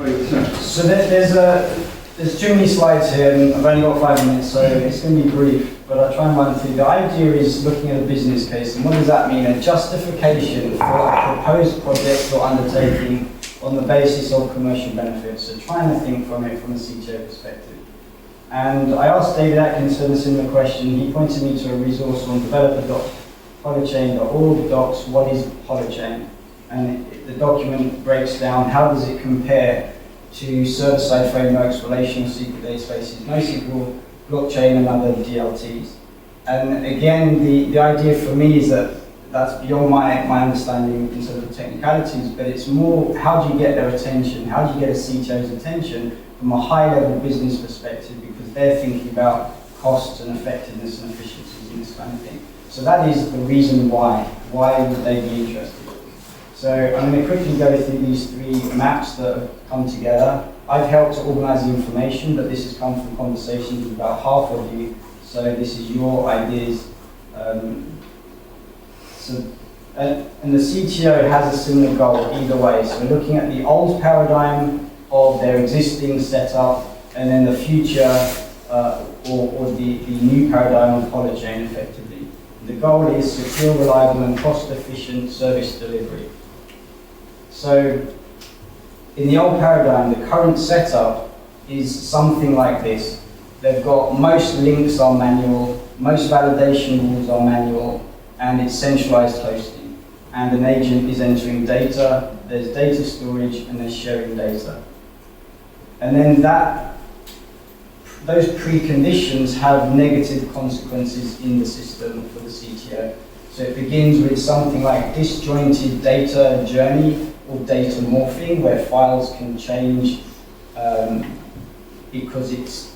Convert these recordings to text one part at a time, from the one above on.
So there's too many slides here, and I've only got 5 minutes, so it's going to be brief, but I'll try and run through. The idea is looking at a business case, and what does that mean? A justification for a proposed project or undertaking on the basis of commercial benefits. So trying to think from it from a CTO perspective. And I asked David Atkinson a similar question. He pointed me to a resource on developer.holochain.org docs, what is Holochain? And the document breaks down how does it compare to server-side frameworks, relational SQL databases, NoSQL, blockchain, and other DLTs. And again, the idea for me is that that's beyond my understanding in terms of technicalities, but it's more how do you get their attention? How do you get a CTO's attention from a high-level business perspective, because they're thinking about costs and effectiveness and efficiencies and this kind of thing. So that is the reason why. Why would they be interested? So I'm going to quickly go through these 3 maps that have come together. I've helped to organise the information, but this has come from conversations with about half of you. So this is your ideas. And the CTO has a similar goal either way. So we're looking at the old paradigm of their existing setup, and then the future or the new paradigm of Holochain effectively. The goal is secure, reliable, and cost-efficient service delivery. So in the old paradigm, the current setup is something like this. They've got most links are manual, most validation rules are manual, and it's centralized hosting. And an agent is entering data, there's data storage, and there's sharing data. And then those preconditions have negative consequences in the system for the CTO. So it begins with something like disjointed data journey or data morphing, where files can change because it's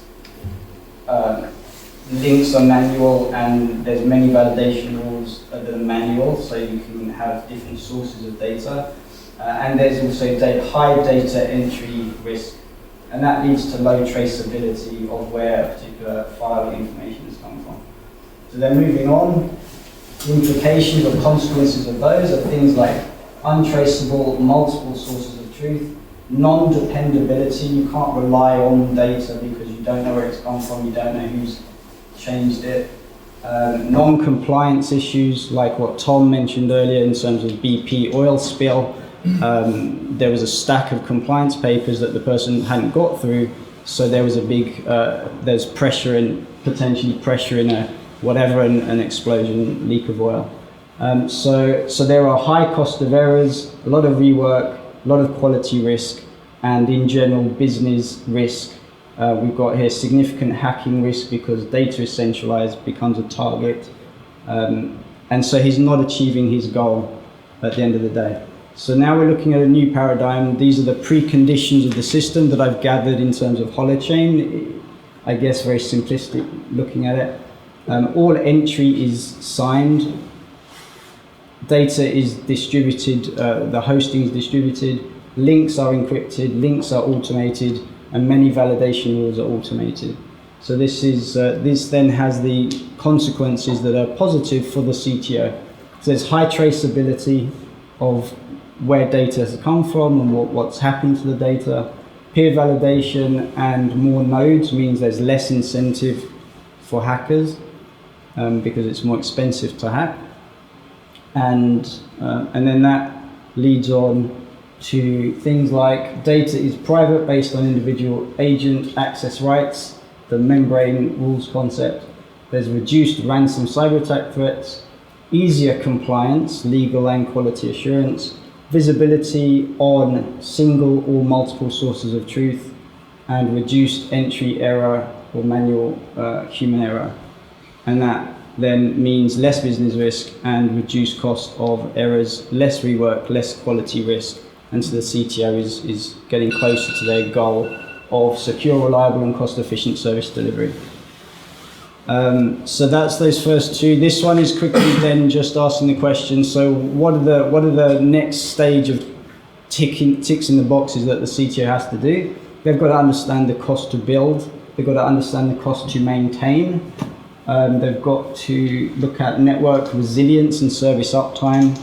links are manual and there's many validation rules that are manual, so you can have different sources of data. And there's also high data entry risk. And that leads to low traceability of where a particular file or information has come from. So then moving on, the implications or consequences of those are things like untraceable multiple sources of truth, non-dependability, you can't rely on data because you don't know where it's come from, you don't know who's changed it. Non-compliance issues like what Tom mentioned earlier in terms of BP oil spill. There was a stack of compliance papers that the person hadn't got through, so there was a big, there's pressure and potentially pressure in an explosion, leak of oil. So there are high cost of errors, a lot of rework, a lot of quality risk, and in general business risk. We've got here significant hacking risk because data is centralized, becomes a target, and so he's not achieving his goal at the end of the day. So now we're looking at a new paradigm. These are the preconditions of the system that I've gathered in terms of Holochain. I guess very simplistic looking at it. All entry is signed. Data is distributed, the hosting is distributed, links are encrypted, links are automated, and many validation rules are automated. So this then has the consequences that are positive for the CTO. So there's high traceability of where data has come from and what's happened to the data. Peer validation and more nodes means there's less incentive for hackers because it's more expensive to hack. And then that leads on to things like data is private based on individual agent access rights, the membrane rules concept. There's reduced ransom cyber attack threats, easier compliance, legal and quality assurance, visibility on single or multiple sources of truth, and reduced entry error or manual human error. And that then means less business risk and reduced cost of errors, less rework, less quality risk. And so the CTO is getting closer to their goal of secure, reliable, and cost-efficient service delivery. So that's those first 2. This one is quickly then just asking the question, so what are the next stage of ticks in the boxes that the CTO has to do? They've got to understand the cost to build, they've got to understand the cost to maintain, they've got to look at network resilience and service uptime,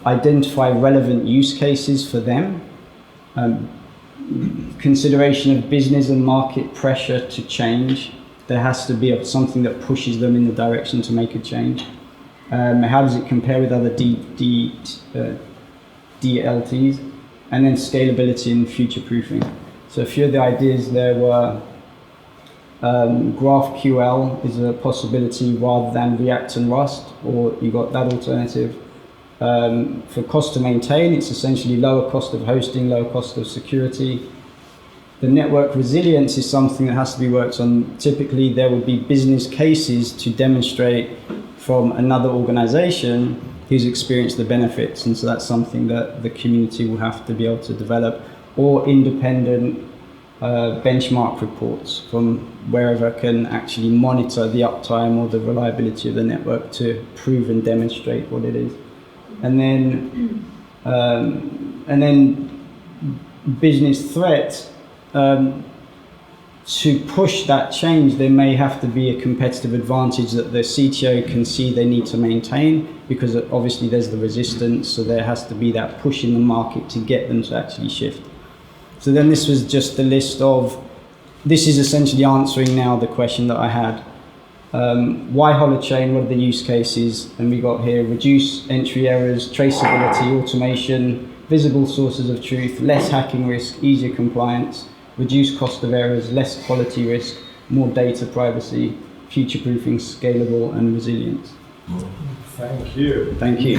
identify relevant use cases for them, consideration of business and market pressure to change. There has to be something that pushes them in the direction to make a change. How does it compare with other DLTs? And then scalability and future-proofing. So a few of the ideas there were GraphQL is a possibility rather than React and Rust, or you got that alternative. For cost to maintain, it's essentially lower cost of hosting, lower cost of security. The network resilience is something that has to be worked on. Typically, there would be business cases to demonstrate from another organization who's experienced the benefits, and so that's something that the community will have to be able to develop, or independent benchmark reports from wherever can actually monitor the uptime or the reliability of the network to prove and demonstrate what it is. And then business threat, to push that change, there may have to be a competitive advantage that the CTO can see they need to maintain, because obviously there's the resistance, so there has to be that push in the market to get them to actually shift. So then this was just the list of, this is essentially answering now the question that I had. Why Holochain? What are the use cases? And we got here, reduce entry errors, traceability, automation, visible sources of truth, less hacking risk, easier compliance, reduce cost of errors, less quality risk, more data privacy, future-proofing, scalable, and resilience. Thank you. Thank you.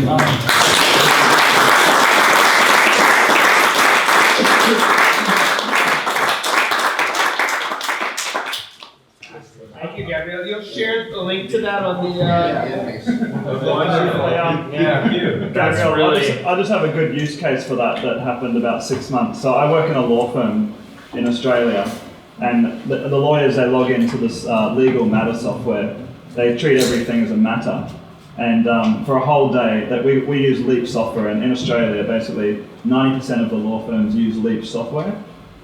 Thank you, Gabriel. You'll share the link to that on the. Gabriel, I just have a good use case for that happened about 6 months. So I work in a law firm in Australia, and the lawyers, they log into this legal matter software. They treat everything as a matter. And for a whole day, that we use Leap software, and in Australia, basically 90% of the law firms use Leap software,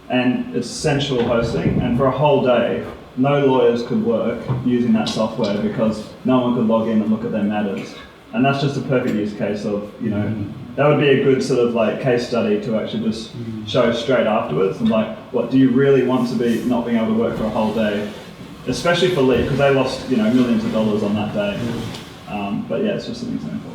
and it's central hosting. And for a whole day, no lawyers could work using that software because no one could log in and look at their matters. And that's just a perfect use case of, that would be a good sort of like case study to actually just show straight afterwards. And like, what do you really want to be not being able to work for a whole day, especially for Leap, because they lost millions of dollars on that day. But yeah, it's just an example.